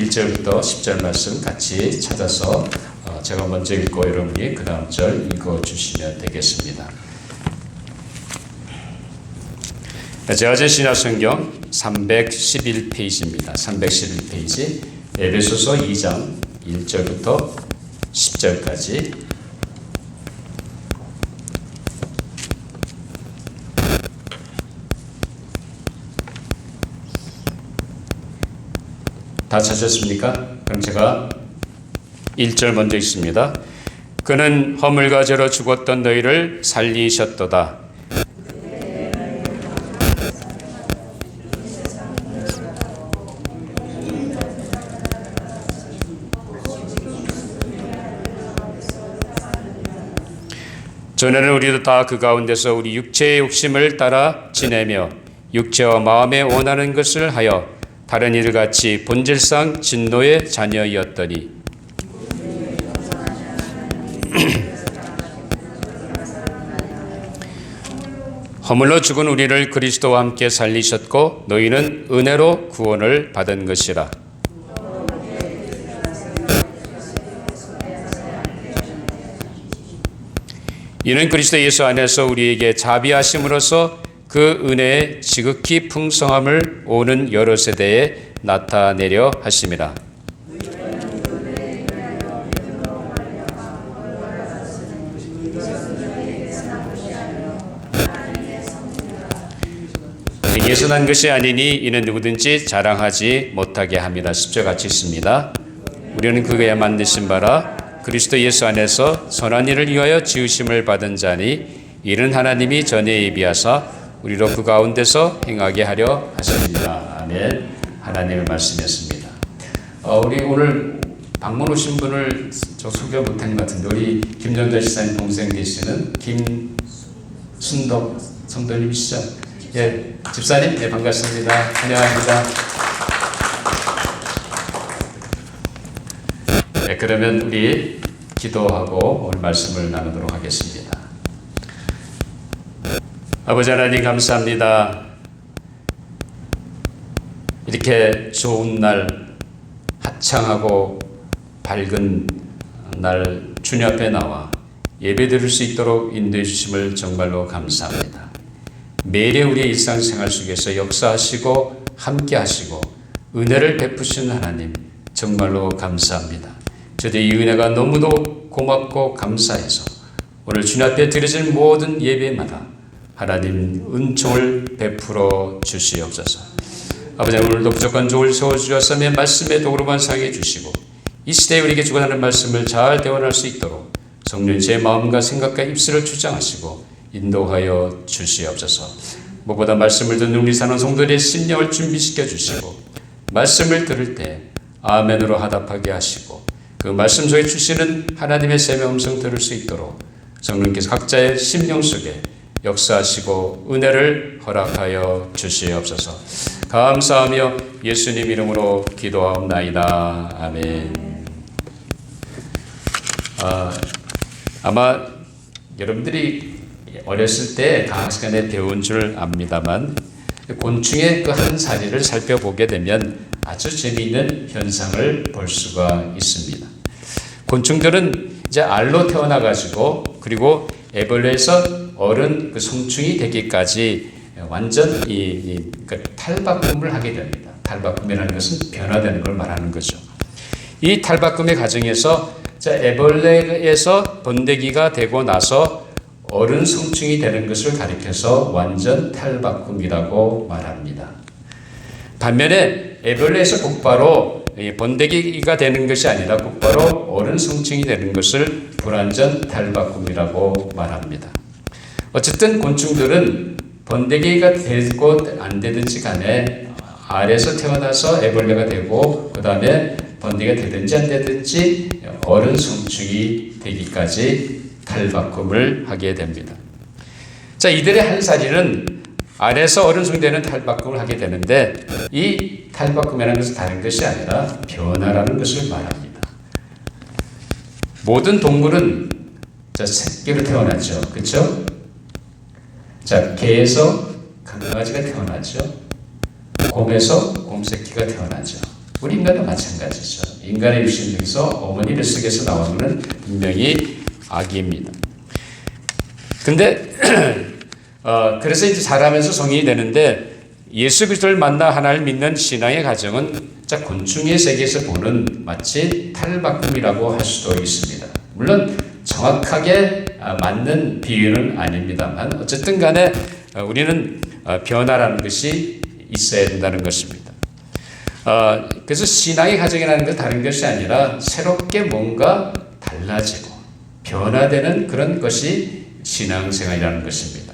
1절부터 10절 말씀 같이 찾아서 제가 먼저 읽고 여러분이 그 다음 절 읽어주시면 되겠습니다. 제아제 신약성경 311페이지입니다. 311페이지 에베소서 2장 1절부터 10절까지 다 찾으셨습니까? 그럼 제가 1절 먼저 읽습니다. 그는 허물과 죄로 죽었던 너희를 살리셨도다. 전에는 우리도 다 그 가운데서 우리 육체의 욕심을 따라 지내며 육체와 마음에 원하는 것을 하여 다른 이들같이 본질상 진노의 자녀이었더니 허물로 죽은 우리를 그리스도와 함께 살리셨고 너희는 은혜로 구원을 받은 것이라. 이는 그리스도 예수 안에서 우리에게 자비하심으로써 그 은혜의 지극히 풍성함을 오는 여러 세대에 나타내려 하심이라. 행위에서 난 것이 아니니 이는 누구든지 자랑하지 못하게 함이라. 10절 같이 있습니다. 우리는 그에게 만드신 바라 그리스도 예수 안에서 선한 일을 위하여 지으심을 받은 자니 이는 하나님이 전에 예비하사 우리로 그 가운데서 행하게 하려 하십니다. 아멘. 하나님의 말씀이었습니다. 우리 오늘 방문 오신 분을 저 소개 못한 것 같은데 우리 김정자 지사님 동생 되시는 김순덕 성도님이시죠? 예, 집사님, 네, 반갑습니다. 환영합니다. 네, 그러면 우리 기도하고 오늘 말씀을 나누도록 하겠습니다. 아버지 하나님 감사합니다. 이렇게 좋은 날, 화창하고 밝은 날 주님 앞에 나와 예배 드릴 수 있도록 인도해 주심을 정말로 감사합니다. 매일의 우리의 일상생활 속에서 역사하시고 함께 하시고 은혜를 베푸신 하나님 정말로 감사합니다. 저도 이 은혜가 너무도 고맙고 감사해서 오늘 주님 앞에 드려진 모든 예배마다 하나님 은총을 베풀어 주시옵소서. 아버지 오늘도 부족한 종을 세워주셨으며 말씀의 도구로만 사용해 주시고 이 시대에 우리에게 주관하는 말씀을 잘 대원할 수 있도록 성령 제 마음과 생각과 입술을 주장하시고 인도하여 주시옵소서. 무엇보다 말씀을 듣는 우리 사는 성도들의 심령을 준비시켜 주시고 말씀을 들을 때 아멘으로 화답하게 하시고 그 말씀 속에 주시는 하나님의 샘의 음성 들을 수 있도록 성령께서 각자의 심령 속에 역사하시고 은혜를 허락하여 주시옵소서. 감사하며 예수님 이름으로 기도하옵나이다. 아멘. 아마 여러분들이 어렸을 때 과학 시간에 배운 줄 압니다만 곤충의 그 한 사리를 살펴보게 되면 아주 재미있는 현상을 볼 수가 있습니다. 곤충들은 이제 알로 태어나가지고 그리고 애벌레에서 어른 그 성충이 되기까지 완전 그 탈바꿈을 하게 됩니다. 탈바꿈이라는 것은 변화되는 걸 말하는 거죠. 이 탈바꿈의 과정에서 애벌레에서 번데기가 되고 나서 어른 성충이 되는 것을 가리켜서 완전 탈바꿈이라고 말합니다. 반면에 애벌레에서 곧바로 번데기가 되는 것이 아니라 곧바로 어른 성충이 되는 것을 불완전 탈바꿈이라고 말합니다. 어쨌든 곤충들은 번데기가 되고 안 되든지 간에 알에서 태어나서 애벌레가 되고 그 다음에 번데기가 되든지 안 되든지 어른 성충이 되기까지 탈바꿈을 하게 됩니다. 자, 이들의 한 사리는 알에서 어른 성되는 탈바꿈을 하게 되는데 이 탈바꿈이라는 것은 다른 것이 아니라 변화라는 것을 말합니다. 모든 동물은 새끼로 태어나죠. 그렇죠? 자, 개에서 강아지가 태어나죠. 곰에서 곰새끼가 태어나죠. 우리 인간도 마찬가지죠. 인간의 육신 중에서 어머니 뱃속에서 나오는 것은 분명히 악입니다. 근데 그래서 이제 자라면서 성인이 되는데 예수 그리스도를 만나 하나를 믿는 신앙의 과정은 곤충의 세계에서 보는 마치 탈바꿈이라고 할 수도 있습니다. 물론 정확하게 맞는 비유는 아닙니다만 어쨌든 간에 우리는 변화라는 것이 있어야 된다는 것입니다. 그래서 신앙의 과정이라는 건 다른 것이 아니라 새롭게 뭔가 달라지고 변화되는 그런 것이 신앙생활이라는 것입니다.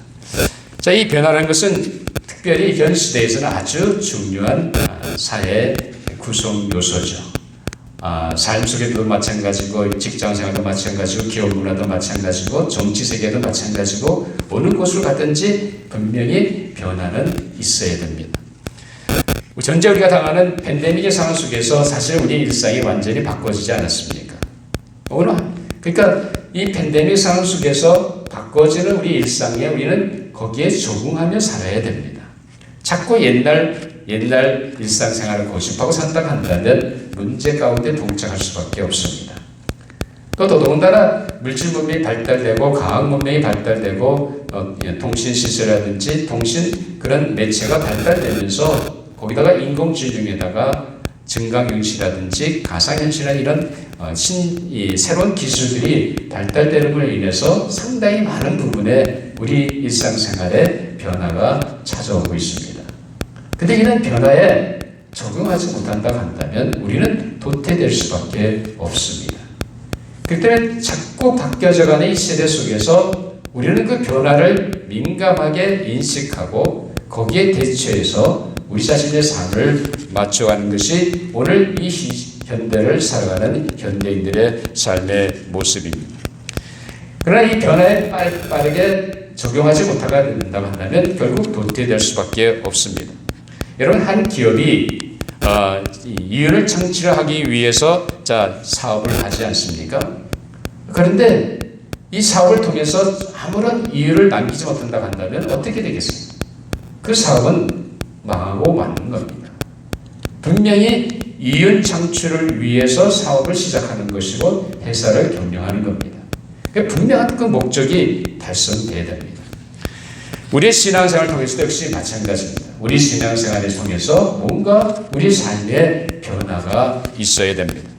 자, 이 변화라는 것은 특별히 현 시대에서는 아주 중요한 사회 구성 요소죠. 삶 속에도 마찬가지고 직장생활도 마찬가지고 기업 문화도 마찬가지고 정치 세계도 마찬가지고 어느 곳을 가든지 분명히 변화는 있어야 됩니다. 현재 우리가 당하는 팬데믹의 상황 속에서 사실 우리 일상이 완전히 바꿔지지 않았습니까? 그러니까 이 팬데믹 상황 속에서 바꿔지는 우리 일상에 우리는 거기에 적응하며 살아야 됩니다. 자꾸 옛날 일상생활을 고집하고 산다고 한다면 문제 가운데 동착할 수밖에 없습니다. 또 더더군다나 물질 문명이 발달되고 과학 문명이 발달되고 통신 시설이라든지 통신 그런 매체가 발달되면서 거기다가 인공지능에다가 증강현실이라든지 가상현실이라는 이런 새로운 기술들이 발달되는 걸로 인해서 상당히 많은 부분에 우리 일상생활에 변화가 찾아오고 있습니다. 근데 이런 변화에 적응하지 못한다고 한다면 우리는 도태될 수밖에 없습니다. 그렇기 때문에 자꾸 바뀌어져가는 이 세대 속에서 우리는 그 변화를 민감하게 인식하고 거기에 대처해서 우리 자신의 삶을 맞춰가는 것이 오늘 이 현대를 살아가는 현대인들의 삶의 모습입니다. 그러나 이 변화에 빠르게 적용하지 못하게 된다고 한다면 결국 도태될 수밖에 없습니다. 여러분, 한 기업이 이윤을 창출하기 위해서 사업을 하지 않습니까? 그런데 이 사업을 통해서 아무런 이윤을 남기지 못한다고 한다면 어떻게 되겠습니까? 그 사업은 망하고 마는 겁니다. 분명히 이윤 창출을 위해서 사업을 시작하는 것이고 회사를 경영하는 겁니다. 분명한 그 목적이 달성돼야 됩니다. 우리의 신앙생활을 통해서도 역시 마찬가지입니다. 우리 신앙생활을 통해서 뭔가 우리 삶에 변화가 있어야 됩니다.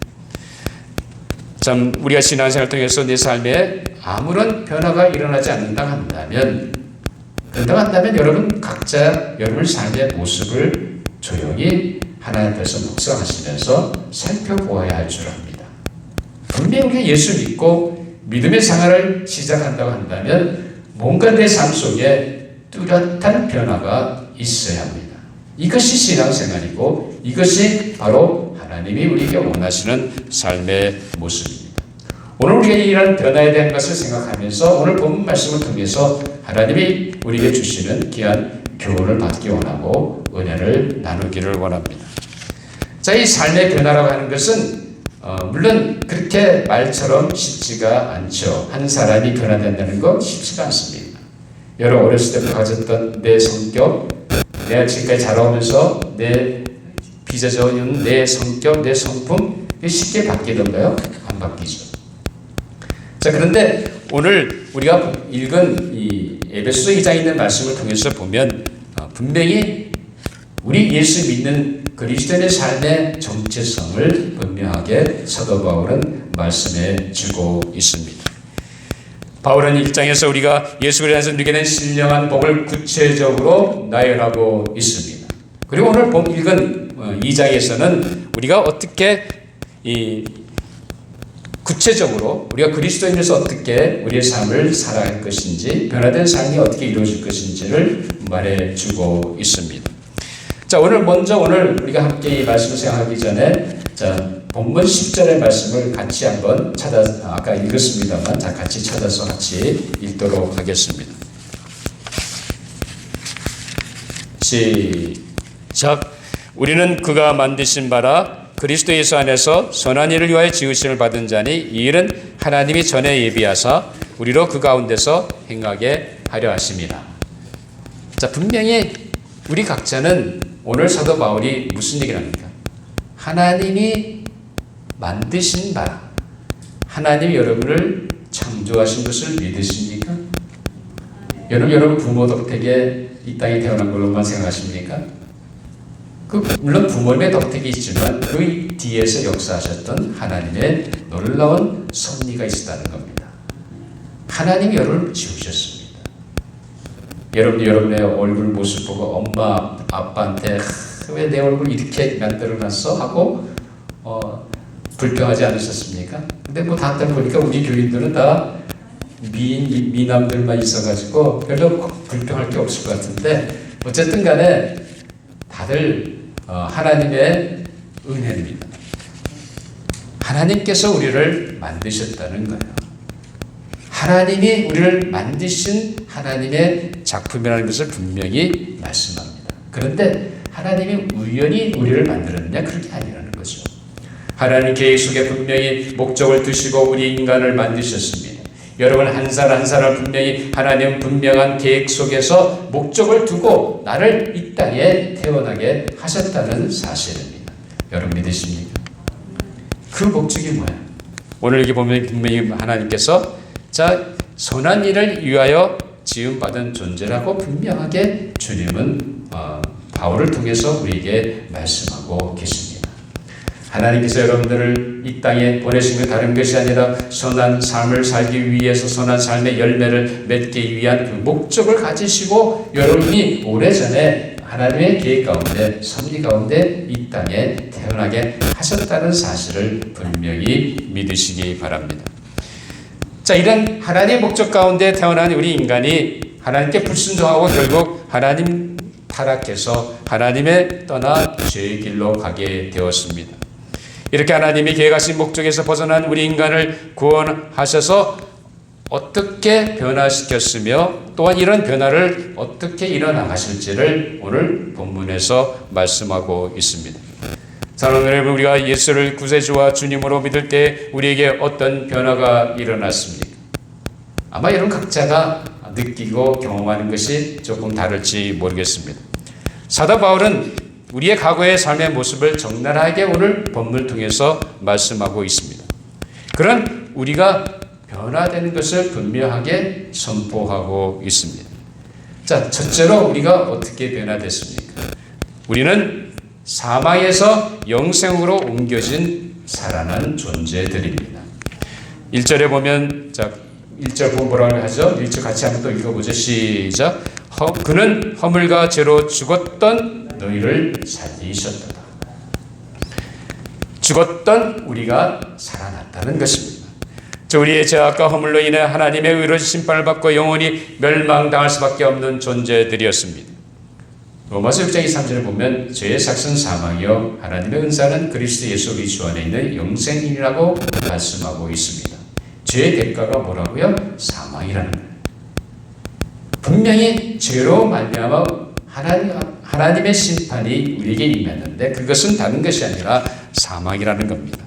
참 우리가 신앙생활을 통해서 내 삶에 아무런 변화가 일어나지 않는다 한다면 여러분 각자 여러분 삶의 모습을 조용히 하나님 앞에서 묵상하시면서 살펴보아야 할 줄 압니다. 분명히 우리가 예수 믿고 믿음의 생활을 시작한다고 한다면 뭔가 내 삶 속에 뚜렷한 변화가 있어야 합니다. 이것이 신앙생활이고 이것이 바로 하나님이 우리에게 원하시는 삶의 모습입니다. 오늘 우리가 이런 변화에 대한 것을 생각하면서 오늘 본문 말씀을 통해서 하나님이 우리에게 주시는 귀한 교훈을 받기 원하고 은혜를 나누기를 원합니다. 자, 이 삶의 변화라고 하는 것은 물론 그렇게 말처럼 쉽지가 않죠. 한 사람이 변화된다는 건 쉽지가 않습니다. 여러분 어렸을 때부터 가졌던 내 성격, 내가 지금까지 자라오면서 내 빚어져온 내 성격, 내 성품 쉽게 바뀌던가요? 안 바뀌죠. 자, 그런데 오늘 우리가 읽은 이 에베소서 2장에 있는 말씀을 통해서 보면 분명히 우리 예수 믿는 그리스도인의 삶의 정체성을 분명하게 사도 바울은 말씀해 주고 있습니다. 바울은 1장에서 우리가 예수 그리스도에서 누리게 된 신령한 복을 구체적으로 나열하고 있습니다. 그리고 오늘 읽은 2장에서는 우리가 어떻게 구체적으로 우리가 그리스도인에서 어떻게 우리의 삶을 살아갈 것인지 변화된 삶이 어떻게 이루어질 것인지를 말해주고 있습니다. 자, 오늘 우리가 함께 이 말씀을 생각하기 전에 본문 10절의 말씀을 같이 한번 아까 읽었습니다만 같이 찾아서 같이 읽도록 하겠습니다. 시작. 우리는 그가 만드신 바라 그리스도 예수 안에서 선한 일을 위하여 지으심을 받은 자니 이 일은 하나님이 전에 예비하사 우리로 그 가운데서 행하게 하려 하심이라. 자, 분명히 우리 각자는 오늘 사도 바울이 무슨 얘기를 합니까? 하나님이 만드신 바, 하나님이 여러분을 창조하신 것을 믿으십니까? 여러분 부모 덕택에 이 땅에 태어난 걸로만 생각하십니까? 물론 부모님의 덕택이 있지만 그 뒤에서 역사하셨던 하나님의 놀라운 섭리가 있었다는 겁니다. 하나님이 여러분을 지으셨습니다. 여러분의 얼굴 모습 보고 엄마 아빠한테 왜 내 얼굴 이렇게 만들어놨어? 하고 불평하지 않으셨습니까? 근데 뭐 다들 보니까 우리 교인들은 다 미남들만 있어가지고 별로 불평할 게 없을 것 같은데, 어쨌든 간에 다들 하나님의 은혜입니다. 하나님께서 우리를 만드셨다는 거예요. 하나님이 우리를 만드신 하나님의 작품이라는 것을 분명히 말씀합니다. 그런데 하나님이 우연히 우리를 만들었느냐? 그렇게 아니라는 거죠. 하나님 계획 속에 분명히 목적을 두시고 우리 인간을 만드셨습니다. 여러분 한 사람 한 사람 분명히 하나님 분명한 계획 속에서 목적을 두고 나를 이 땅에 태어나게 하셨다는 사실입니다. 여러분 믿으십니까? 그 목적이 뭐야? 오늘 여기 보면 분명히 하나님께서 선한 일을 위하여 지음받은 존재라고 분명하게 주님은 바울을 통해서 우리에게 말씀하고 계십니다. 하나님께서 여러분들을 이 땅에 보내신 게 다른 것이 아니라 선한 삶을 살기 위해서 선한 삶의 열매를 맺기 위한 그 목적을 가지시고 여러분이 오래전에 하나님의 계획 가운데 섭리 가운데 이 땅에 태어나게 하셨다는 사실을 분명히 믿으시기 바랍니다. 이런 하나님의 목적 가운데 태어난 우리 인간이 하나님께 불순종하고 결국 하나님 타락해서 하나님의 떠나 죄의 길로 가게 되었습니다. 이렇게 하나님이 계획하신 목적에서 벗어난 우리 인간을 구원하셔서 어떻게 변화시켰으며 또한 이런 변화를 어떻게 일어나가실지를 오늘 본문에서 말씀하고 있습니다. 사랑하는 여러분, 우리가 예수를 구세주와 주님으로 믿을 때 우리에게 어떤 변화가 일어났습니까? 아마 여러분 각자가 느끼고 경험하는 것이 조금 다를지 모르겠습니다. 사도 바울은 우리의 과거의 삶의 모습을 적나라하게 오늘 본문을 통해서 말씀하고 있습니다. 그런 우리가 변화되는 것을 분명하게 선포하고 있습니다. 첫째로 우리가 어떻게 변화됐습니까? 우리는 사망에서 영생으로 옮겨진 살아난 존재들입니다. 1절에 보면 1절 보면 뭐라고 하죠? 1절 같이 한번 또 읽어보죠. 시작. 그는 허물과 죄로 죽었던 너희를 살리셨도다. 죽었던 우리가 살아났다는 것입니다. 우리의 죄악과 허물로 인해 하나님의 의로 심판을 받고 영원히 멸망당할 수밖에 없는 존재들이었습니다. 로마서 6장 23절을 보면 죄의 삭은 사망이요 하나님의 은사는 그리스도 예수 우리 주 안에 있는 영생이라고 말씀하고 있습니다. 죄의 대가가 뭐라고요? 사망이라는 거예요. 분명히 죄로 말미암아 하나님의 심판이 우리에게 임했는데 그것은 다른 것이 아니라 사망이라는 겁니다.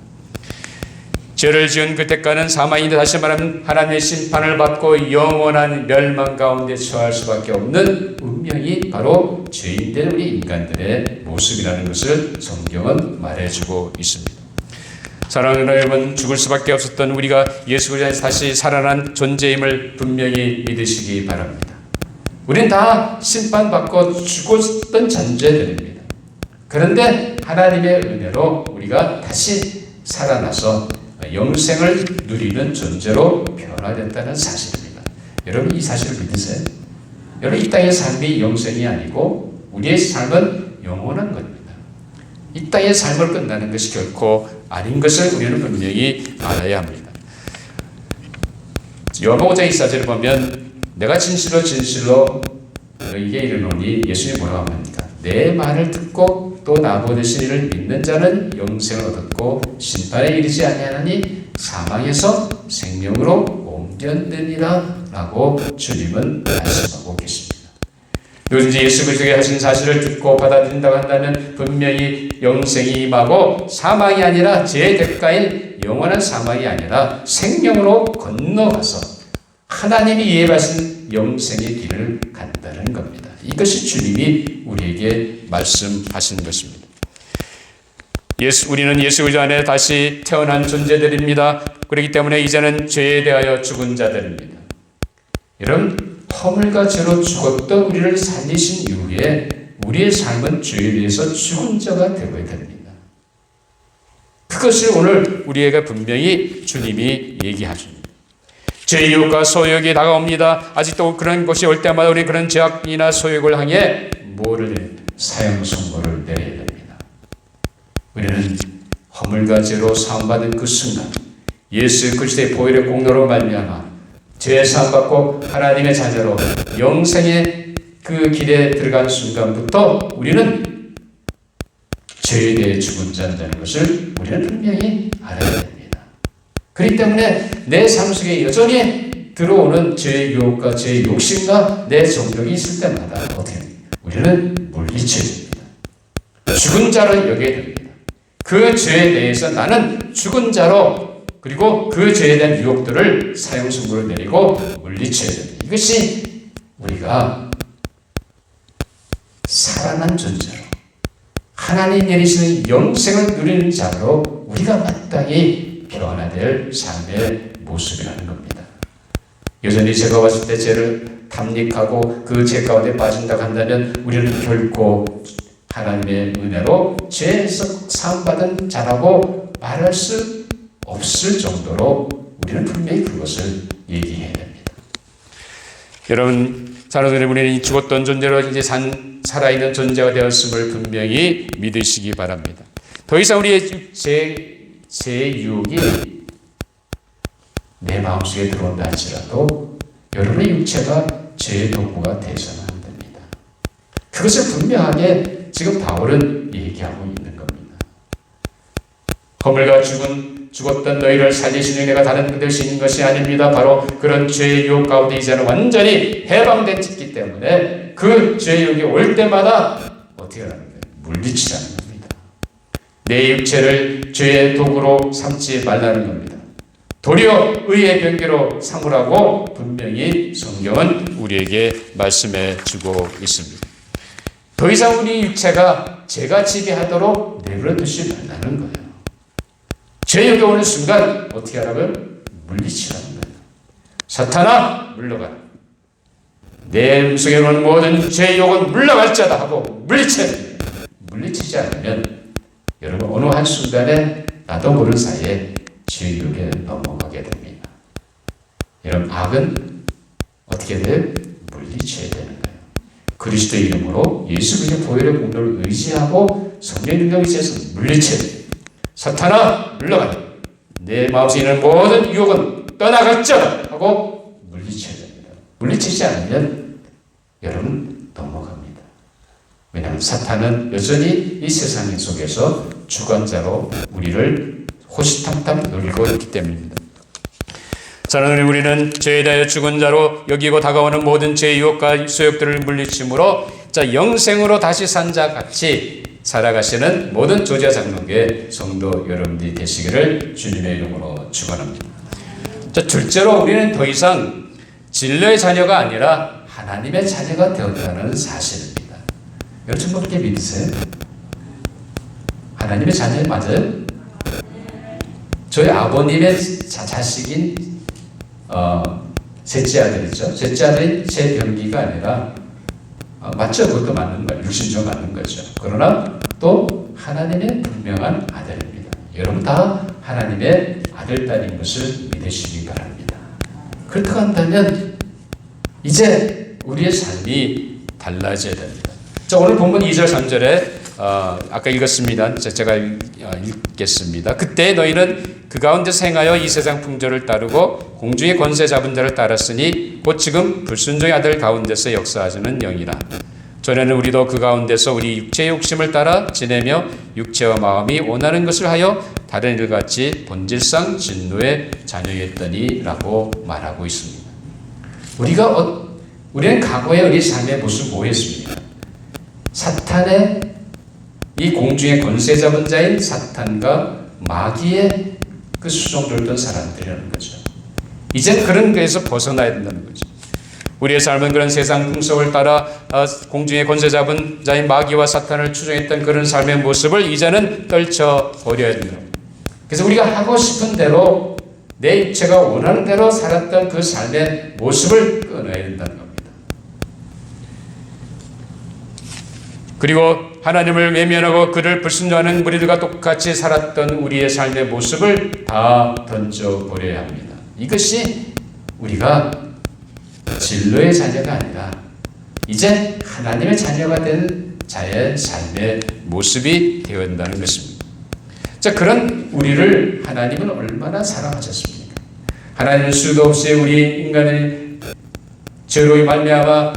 죄를 지은 그 대가는 사망인데, 다시 말하면 하나님의 심판을 받고 영원한 멸망 가운데 처할 수밖에 없는 운명이 바로 죄인된 우리 인간들의 모습이라는 것을 성경은 말해주고 있습니다. 사랑하는 여러분, 죽을 수밖에 없었던 우리가 예수 그리스도 다시 살아난 존재임을 분명히 믿으시기 바랍니다. 우리는 다 심판받고 죽었던 존재들입니다. 그런데 하나님의 은혜로 우리가 다시 살아나서 영생을 누리는 존재로 변화됐다는 사실입니다. 여러분 이 사실을 믿으세요? 여러분 이 땅의 삶이 영생이 아니고 우리의 삶은 영원한 겁니다. 이 땅의 삶을 끝나는 것이 결코 아닌 것을 우리는 분명히 알아야 합니다. 요한복음 5장 24절을 보면 내가 진실로 너희에게 이르노니 예수님이 뭐라고 합니까? 내 말을 듣고 또 나보내신 이를 믿는 자는 영생을 얻었고 심판에 이르지 아니하나니 사망에서 생명으로 옮겨내니라 라고 주님은 말씀하고 계십니다. 누구든지 예수 그리스도의 하신 사실을 듣고 받아들인다고 한다면 분명히 영생이 임하고 사망이 아니라 죄의 대가인 영원한 사망이 아니라 생명으로 건너가서 하나님이 예비하신 영생의 길을 간다는 겁니다. 이것이 주님이 우리에게 말씀하신 것입니다. 우리는 예수 그리스도 안에 다시 태어난 존재들입니다. 그렇기 때문에 이제는 죄에 대하여 죽은 자들입니다. 여러분, 허물과 죄로 죽었던 우리를 살리신 이후에 우리의 삶은 죄에 대해서 죽은 자가 되어야 됩니다. 그것을 오늘 우리에게 분명히 주님이 얘기하십니다. 죄의 유혹과 소욕이 다가옵니다. 아직도 그런 것이 올 때마다 우리 그런 죄악이나 소욕을 향해 뭐를 사형 선고를 내려야 됩니다. 우리는 허물과 죄로 사함받은 그 순간 예수 그리스도의 보혈의 공로로 말미암아 죄 사함받고 하나님의 자녀로 영생의 그 길에 들어간 순간부터 우리는 죄에 대해 죽은 자라는 것을 우리는 분명히 알아야 됩니다. 그렇기 때문에 내 삶 속에 여전히 들어오는 죄의 유혹과 죄의 욕심과 내 정욕이 있을 때마다 어떻게 우리는 물리쳐야 됩니다. 죽은 자를 여겨야 됩니다. 그 죄에 대해서 나는 죽은 자로 그리고 그 죄에 대한 유혹들을 사형 선고를 내리고 물리쳐야 됩니다. 이것이 우리가 살아난 존재로 하나님 내리시는 영생을 누리는 자로 우리가 마땅히 변화될 삶의 모습이라는 겁니다. 여전히 죄가 왔을 때 죄를 탐닉하고 그 죄 가운데 빠진다고 한다면 우리는 결코 하나님의 은혜로 죄에서 사함받은 자라고 말할 수 없을 정도로 우리는 분명히 그것을 얘기해야 됩니다. 여러분, 자녀들이 우리는 죽었던 존재로 이제 살아있는 존재가 되었음을 분명히 믿으시기 바랍니다. 더 이상 우리의 죄의 유혹이 내 마음속에 들어온다 할지라도 여러분의 육체가 죄의 도구가 되어서는 안 됩니다. 그것을 분명하게 지금 바울은 얘기하고 있는 겁니다. 허물과 죽었던 너희를 살리시는 내가 다른 분들 수 있는 것이 아닙니다. 바로 그런 죄의 유혹 가운데 이제는 완전히 해방됐기 때문에 그 죄의 유혹이 올 때마다 어떻게 하는 거예요? 물리치자는 겁니다. 내 육체를 죄의 도구로 삼지 말라는 겁니다. 도리어 의의 병기로 삼으라고 분명히 성경은 우리에게 말씀해 주고 있습니다. 더 이상 우리 육체가 죄가 지배하도록 내버려 두지 말라는 거예요. 죄욕이 오는 순간 어떻게 하라고요? 물리치라는 거예요. 사탄아 물러가라. 내 음성에 오는 모든 죄욕은 물러갈자다 하고 물리쳐야 됩니다. 물리치지 않으면 여러분 어느 한순간에 나도 모르는 사이에 죄욕에 넘어가게 됩니다. 여러분 악은 어떻게 돼요? 물리쳐야 되는 거예요. 그리스도 이름으로 예수 그리스도의 보혈의 공로를 의지하고 성령의 능력에 의해서 물리쳐야 돼요. 사탄아 물러가라. 내 마음속에 있는 모든 유혹은 떠나갈지어다 하고 물리쳐야 됩니다. 물리치지 않으면 여러분 넘어갑니다. 왜냐하면 사탄은 여전히 이 세상 속에서 주관자로 우리를 호시탐탐 놀고 있기 때문입니다. 사랑하는 우리는 죄에 대하여 죽은 자로 여기고 다가오는 모든 죄의 유혹과 소욕들을 물리침으로 영생으로 다시 산 자 같이 살아가시는 모든 조지아 장로교회 성도 여러분들이 되시기를 주님의 이름으로 축원합니다. 둘째로 우리는 더 이상 진로의 자녀가 아니라 하나님의 자녀가 되었다는 사실입니다. 여러분 그렇게 믿으세요? 하나님의 자녀 맞아요? 저희 아버님의 자식인 셋째 아들이죠. 셋째 아들인 제 병기가 아니라 맞죠? 그것도 맞는 거예요. 육신적 맞는 거죠. 그러나 또 하나님의 분명한 아들입니다. 여러분 다 하나님의 아들, 딸인 것을 믿으시기 바랍니다. 그렇다고 한다면 이제 우리의 삶이 달라져야 됩니다. 자, 오늘 본문 2절 3절에 아까 읽었습니다. 제가 읽겠습니다. 그때 너희는 그 가운데서 행하여 이 세상 풍조를 따르고 공중의 권세 잡은 자를 따랐으니 곧 지금 불순종의 아들 가운데서 역사하시는 영이라. 전에는 우리도 그 가운데서 우리 육체의 욕심을 따라 지내며 육체와 마음이 원하는 것을 하여 다른 일같이 본질상 진노의 자녀였더니 라고 말하고 있습니다. 우리는 과거에 우리 삶의 모습을 뭐했습니까? 사탄의 이 공중의 권세 잡은 자인 사탄과 마귀의 그 수종 들던 사람들이라는 거죠. 이제 그런 거에서 벗어나야 된다는 거죠. 우리의 삶은 그런 세상 풍속을 따라 공중의 권세 잡은 자인 마귀와 사탄을 추종했던 그런 삶의 모습을 이제는 떨쳐버려야 됩니다. 그래서 우리가 하고 싶은 대로 내 입체가 원하는 대로 살았던 그 삶의 모습을 끊어야 된다는 겁니다. 그리고 하나님을 외면하고 그를 불순종하는 무리들과 똑같이 살았던 우리의 삶의 모습을 다 던져버려야 합니다. 이것이 우리가 진로의 자녀가 아니라 이제 하나님의 자녀가 된 자의 삶의 모습이 되어야 한다는 것입니다. 자, 그런 우리를 하나님은 얼마나 사랑하셨습니까? 하나님은 수도 없이 우리 인간의 죄로 말미암아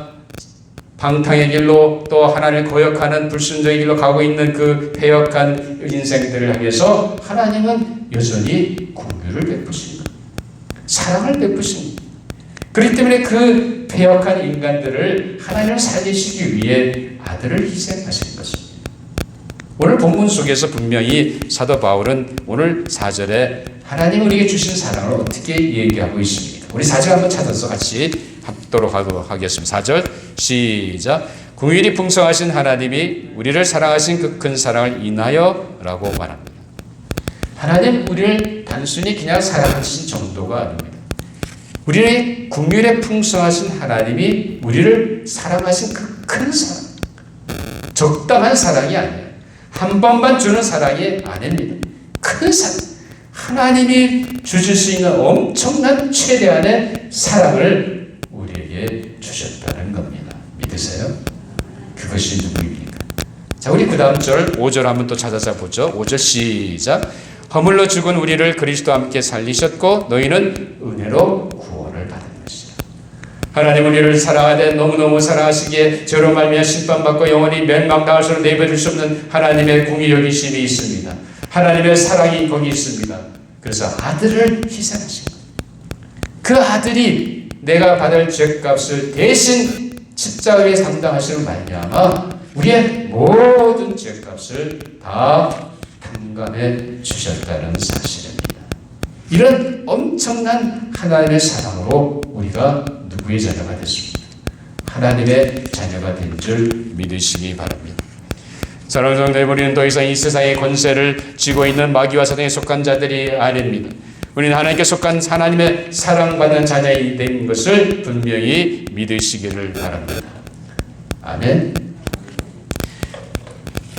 방탕의 길로 또 하나님을 거역하는 불순종의 길로 가고 있는 그 패역한 인생들을 향해서 하나님은 여전히 긍휼을 베푸십니다. 사랑을 베푸십니다. 그렇기 때문에 그 패역한 인간들을 하나님을 살리시기 위해 아들을 희생하신 것입니다. 오늘 본문 속에서 분명히 사도 바울은 오늘 4절에 하나님 우리에게 주신 사랑을 어떻게 얘기하고 있습니까? 우리 4절 한번 찾아서 같이 합도록 하겠습니다. 4절 시작. 긍휼이 풍성하신 하나님이 우리를 사랑하신 그 큰 사랑을 인하여 라고 말합니다. 하나님 우리를 단순히 그냥 사랑하신 정도가 아닙니다. 우리의 긍휼에 풍성하신 하나님이 우리를 사랑하신 그 큰 사랑, 적당한 사랑이 아니에요. 한 번만 주는 사랑이 아닙니다. 큰 사랑, 하나님이 주실 수 있는 엄청난 최대한의 사랑을 우리에게 주셨다는 겁니다. 믿으세요? 그것이 누구입니까? 자, 우리 그 다음 절 5절 한번 또 찾아서 보죠. 5절 시작. 허물로 죽은 우리를 그리스도와 함께 살리셨고 너희는 은혜로 구원을 받은 것이다. 하나님 우리를 사랑하되 너무너무 사랑하시기에 죄로 말미암아 심판받고 영원히 멸망당할수록 내버릴 수 없는 하나님의 공의 여기심이 있습니다. 하나님의 사랑이 거기 있습니다. 그래서 아들을 희생하신 거예요. 그 아들이 내가 받을 죄값을 대신 십자가에 감당하시는 말미암아 우리의 모든 죄값을 다 탕감해 주셨다는 사실입니다. 이런 엄청난 하나님의 사랑으로 우리가 누구의 자녀가 됐습니까? 하나님의 자녀가 된 줄 믿으시기 바랍니다. 사랑하는 성도 여러분, 우리는 더 이상 이 세상의 권세를 쥐고 있는 마귀와 사단에 속한 자들이 아닙니다. 우리는 하나님께 속한 하나님의 사랑받는 자녀이 된 것을 분명히 믿으시기를 바랍니다. 아멘.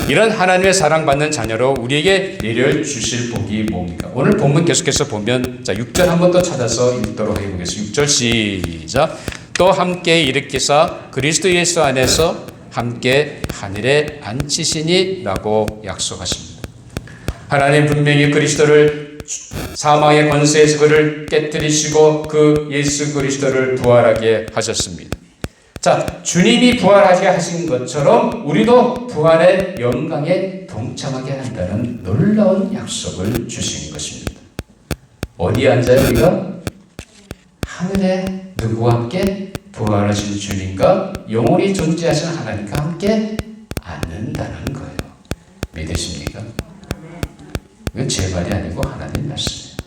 이런 하나님의 사랑받는 자녀로 우리에게 내려주실 복이 뭡니까? 오늘 본문 계속해서 보면 6절 한번 더 찾아서 읽도록 해보겠습니다. 6절 시작. 또 함께 일으키사 그리스도 예수 안에서 함께 하늘에 앉히시니 라고 약속하십니다. 하나님 분명히 그리스도를 사망의 권세에서 그를 깨뜨리시고 그 예수 그리스도를 부활하게 하셨습니다. 자, 주님이 부활하게 하신 것처럼 우리도 부활의 영광에 동참하게 한다는 놀라운 약속을 주신 것입니다. 어디에 앉아요 우리가? 하늘에 누구와 함께? 부활하신 주님과 영원히 존재하신 하나님과 함께 앉는다는 거예요. 믿으십니까? 이건 제 말이 아니고 하나님 말씀이에요.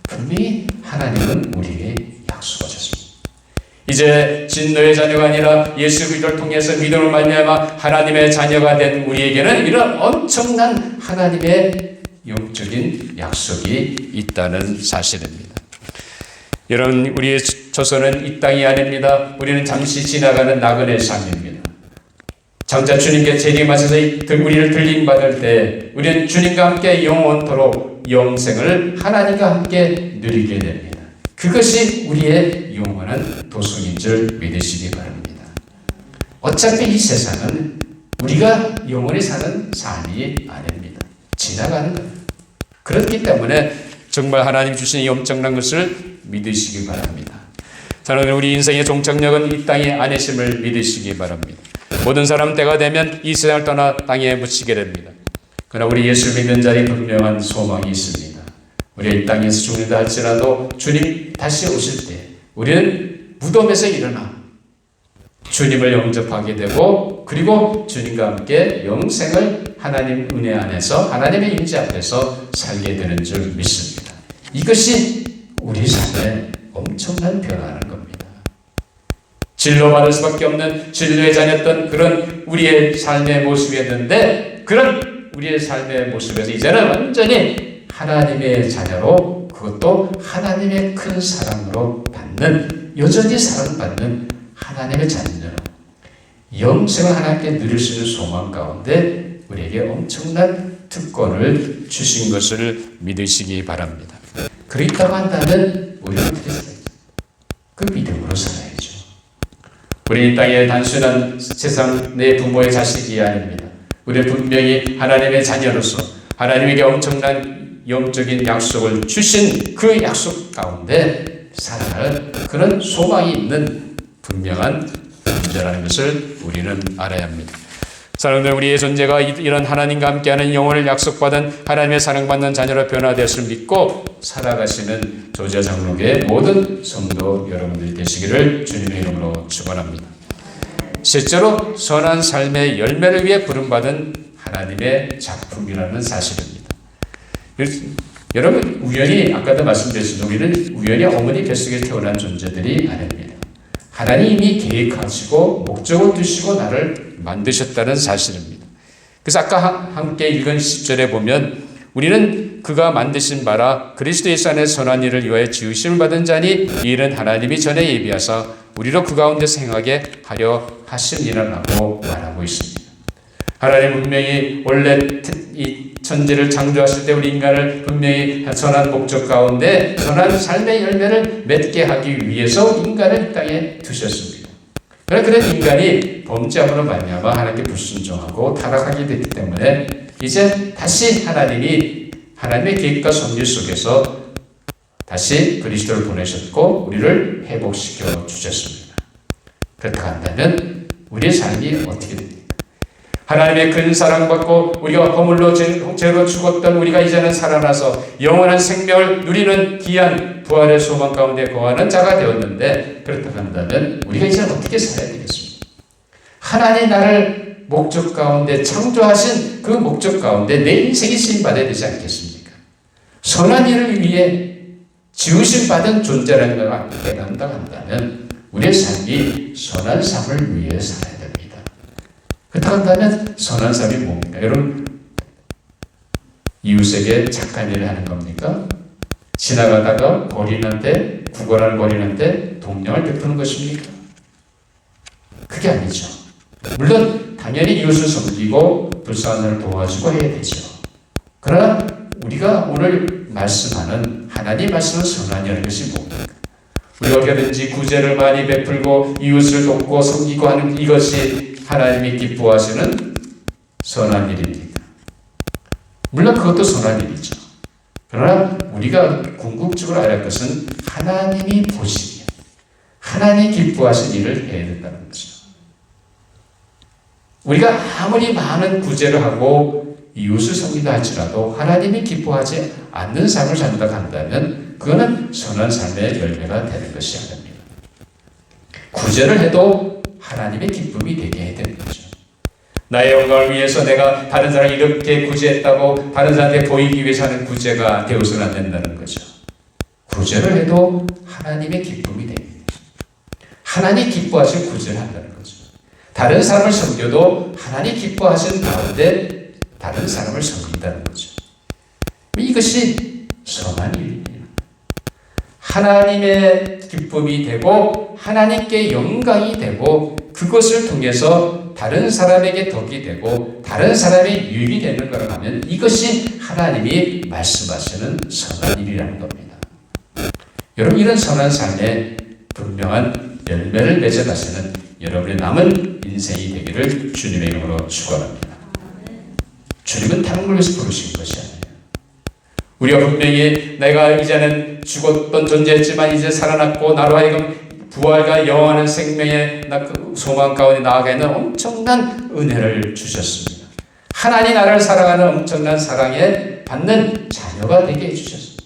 분명히 하나님은 우리에게 약속하셨습니다. 이제 진노의 자녀가 아니라 예수 그리스도를 통해서 믿음을 말미암아 하나님의 자녀가 된 우리에게는 이런 엄청난 하나님의 영적인 약속이 있다는 사실입니다. 여러분, 우리의 조선은 이 땅이 아닙니다. 우리는 잠시 지나가는 나그네 삶입니다. 장차 주님께 재림하셔서 우리를 들림받을 때 우리는 주님과 함께 영원토록 영생을 하나님과 함께 누리게 됩니다. 그것이 우리의 영원한 도성인 줄 믿으시기 바랍니다. 어차피 이 세상은 우리가 영원히 사는 삶이 아닙니다. 지나가는 거예요. 그렇기 때문에 정말 하나님 주신 이 엄청난 것을 믿으시기 바랍니다. 사랑하는 우리 인생의 종착역은 이 땅이 아니심을 믿으시기 바랍니다. 모든 사람 때가 되면 이 세상을 떠나 땅에 묻히게 됩니다. 그러나 우리 예수 믿는 자의 분명한 소망이 있습니다. 우리 이 땅에서 죽는다 할지라도 주님 다시 오실 때 우리는 무덤에서 일어나 주님을 영접하게 되고 그리고 주님과 함께 영생을 하나님 은혜 안에서 하나님의 임재 앞에서 살게 되는 줄 믿습니다. 이것이 우리 삶에 엄청난 변화라는 겁니다. 진로받을 수밖에 없는 진로의 자녀였던 그런 우리의 삶의 모습이었는데, 그런 우리의 삶의 모습에서 이제는 완전히 하나님의 자녀로, 그것도 하나님의 큰 사랑으로 받는, 여전히 사랑받는 하나님의 자녀로 영생을 하나님께 누릴 수 있는 소망 가운데 우리에게 엄청난 특권을 주신 것을 믿으시기 바랍니다. 그렇다고 한다면 우리는 어떻게 살아야죠? 그 믿음으로 살아야죠. 우리 이 땅에 단순한 세상 내 부모의 자식이 아닙니다. 우리는 분명히 하나님의 자녀로서 하나님에게 엄청난 영적인 약속을 주신 그 약속 가운데 살아갈 그런 소망이 있는 분명한 존재라는 것을 우리는 알아야 합니다. 사랑하는 우리의 존재가 이런 하나님과 함께하는 영혼을 약속받은 하나님의 사랑받는 자녀로 변화되었을 믿고 살아가시는 조지아 장로교의 모든 성도 여러분들이 되시기를 주님의 이름으로 축원합니다. 실제로 선한 삶의 열매를 위해 부름받은 하나님의 작품이라는 사실입니다. 여러분, 우연히 아까도 말씀드렸습니다. 우리는 우연히 어머니 뱃속에 태어난 존재들이 아닙니다. 하나님이 계획하시고 목적을 두시고 나를 만드셨다는 사실입니다. 그래서 아까 함께 읽은 10절에 보면 우리는 그가 만드신 바라 그리스도 예수 안에 선한 일을 위하여 지으심을 받은 자니 이 일은 하나님이 전에 예비하사 우리로 그 가운데서 행하게 하려 하심이라고 말하고 있습니다. 하나님 분명히 원래 이 천지를 창조하실 때 우리 인간을 분명히 선한 목적 가운데 선한 삶의 열매를 맺게 하기 위해서 인간을 이 땅에 두셨습니다. 그러나 그런 인간이 범죄함으로 말미암아 하나님께 불순종하고 타락하게 됐기 때문에 이제 다시 하나님의 계획과 섭리 속에서 다시 그리스도를 보내셨고 우리를 회복시켜 주셨습니다. 그렇다고 한다면 우리의 삶이 어떻게 됩니까? 하나님의 큰 사랑받고 우리가 허물로 죄로 죽었던 우리가 이제는 살아나서 영원한 생명을 누리는 귀한 부활의 소망 가운데 거하는 자가 되었는데, 그렇다고 한다면 우리가 이제 어떻게 살아야 되겠습니까? 하나님 나를 목적 가운데 창조하신 그 목적 가운데 내 인생이 쓰임받아야 되지 않겠습니까? 선한 일을 위해 지으심받은 존재라는 걸 깨닫는다고 한다면 우리의 삶이 선한 삶을 위해 살아야 됩니다. 그렇다고 한다면 선한 삶이 뭡니까? 여러분, 이웃에게 착한 일을 하는 겁니까? 지나가다가 거린한테, 구걸하는 거린한테 동량을 베푸는 것입니까? 그게 아니죠. 물론 당연히 이웃을 섬기고 불쌍한 사람을 도와주고 해야 되죠. 그러나 우리가 오늘 말씀하는 하나님 말씀은 선한이라는 것이 뭡니까? 우리가 얼마든지 구제를 많이 베풀고 이웃을 돕고 섬기고 하는 이것이 하나님이 기뻐하시는 선한 일입니다. 물론 그것도 선한 일이죠. 그러나 우리가 궁극적으로 알아야 할 것은 하나님이 보시기에 하나님이 기뻐하신 일을 해야 된다는 거죠. 우리가 아무리 많은 구제를 하고 이웃을 섬긴다 할지라도 하나님이 기뻐하지 않는 삶을 산다고 한다면 그거는 선한 삶의 열매가 되는 것이 아닙니다. 구제를 해도 하나님의 기쁨이 되게 해야 되는 거죠. 나의 영광을 위해서 내가 다른 사람이 이렇게 구제했다고 다른 사람한테 보이기 위해서 하는 구제가 되어서는 안 된다는 거죠. 구제를 해도 하나님의 기쁨이 됩니다. 하나님 기뻐하신 구제를 한다는 거죠. 다른 사람을 섬겨도 하나님 기뻐하신 가운데 다른 사람을 섬긴다는 거죠. 이것이 선한 일입니다. 하나님의 기쁨이 되고 하나님께 영광이 되고 그것을 통해서 다른 사람에게 덕이 되고 다른 사람의 유익이 되는 거라고 하면 이것이 하나님이 말씀하시는 선한 일이라는 겁니다. 여러분, 이런 선한 삶에 분명한 열매를 맺어가시는 여러분의 남은 인생이 되기를 주님의 이름으로 축원합니다. 주님은 다른 걸 위해서 부르신 것이 아니에요. 우리가 분명히 내가 이제는 죽었던 존재였지만 이제 살아났고 나로 하여금 부활과 영원한 생명의 소망 가운데 나아가는 엄청난 은혜를 주셨습니다. 하나님 나를 사랑하는 엄청난 사랑에 받는 자녀가 되게 해주셨습니다.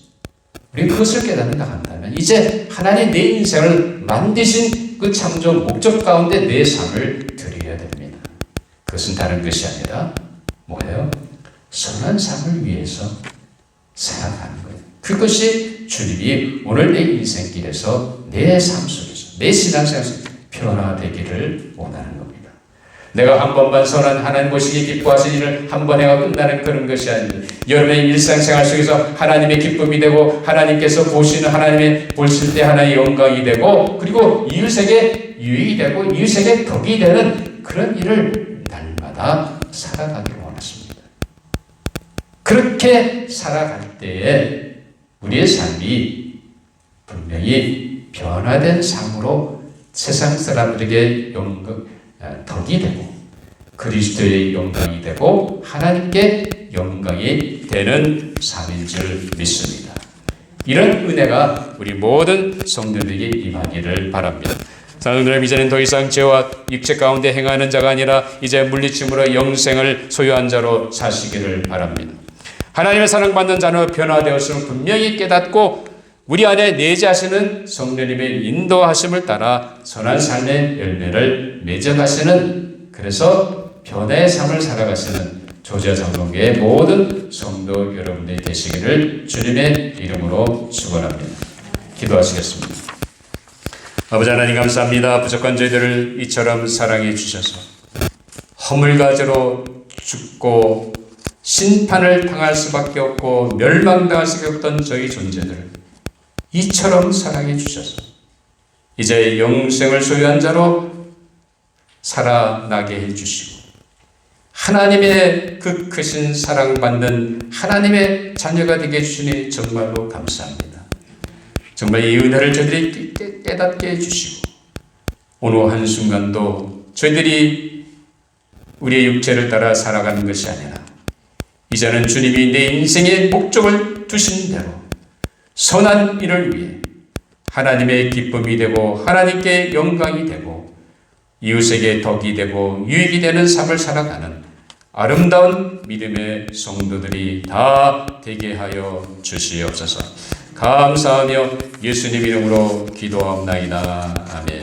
우리 그것을 깨닫는다 한다면 이제 하나님 내 인생을 만드신 그 창조 목적 가운데 내 삶을 드려야 됩니다. 그것은 다른 것이 아니라 뭐예요? 선한 삶을 위해서 살아가는 거예요. 그것이 주님이 오늘 내 인생길에서 내 삶 속에서 내 신앙생활에서 변화되기를 원하는 겁니다. 내가 한 번만 선한 하나님 보시기 기뻐하신 일을 한 번 해가 끝나는 그런 것이 아니고 여러분의 일상생활 속에서 하나님의 기쁨이 되고 하나님께서 보시는 하나님의 보실 때 하나의 영광이 되고 그리고 이웃에게 유익이 되고 이웃에게 덕이 되는 그런 일을 날마다 살아가기를 원하십니다. 그렇게 살아갈 때에 우리의 삶이 분명히 변화된 삶으로 세상 사람들에게 덕이 되고 그리스도의 영광이 되고 하나님께 영광이 되는 삶인 줄 믿습니다. 이런 은혜가 우리 모든 성도들에게 임하기를 바랍니다. 사랑하는 이제는 더 이상 죄와 육체 가운데 행하는 자가 아니라 이제 물리침으로 영생을 소유한 자로 사시기를 바랍니다. 하나님의 사랑받는 자는 변화되었음을 분명히 깨닫고 우리 안에 내재하시는 성령님의 인도하심을 따라 선한 삶의 열매를 맺어가시는 그래서 변화의 삶을 살아가시는 조지아 장로교의 모든 성도 여러분들이 되시기를 주님의 이름으로 축원합니다. 기도하시겠습니다. 아버지 하나님 감사합니다. 부족한 저희들을 이처럼 사랑해 주셔서 허물가지로 죽고 심판을 당할 수밖에 없고 멸망당할 수밖에 없던 저희 존재들을 이처럼 사랑해 주셔서 이제 영생을 소유한 자로 살아나게 해주시고 하나님의 그 크신 사랑받는 하나님의 자녀가 되게 해주시니 정말로 감사합니다. 정말 이 은혜를 저희들이 깨닫게 해주시고 오늘 한순간도 저희들이 우리의 육체를 따라 살아가는 것이 아니라 이제는 주님이 내 인생의 목적을 두신 대로 선한 일을 위해 하나님의 기쁨이 되고 하나님께 영광이 되고 이웃에게 덕이 되고 유익이 되는 삶을 살아가는 아름다운 믿음의 성도들이 다 되게 하여 주시옵소서. 감사하며 예수님 이름으로 기도하옵나이다. 아멘.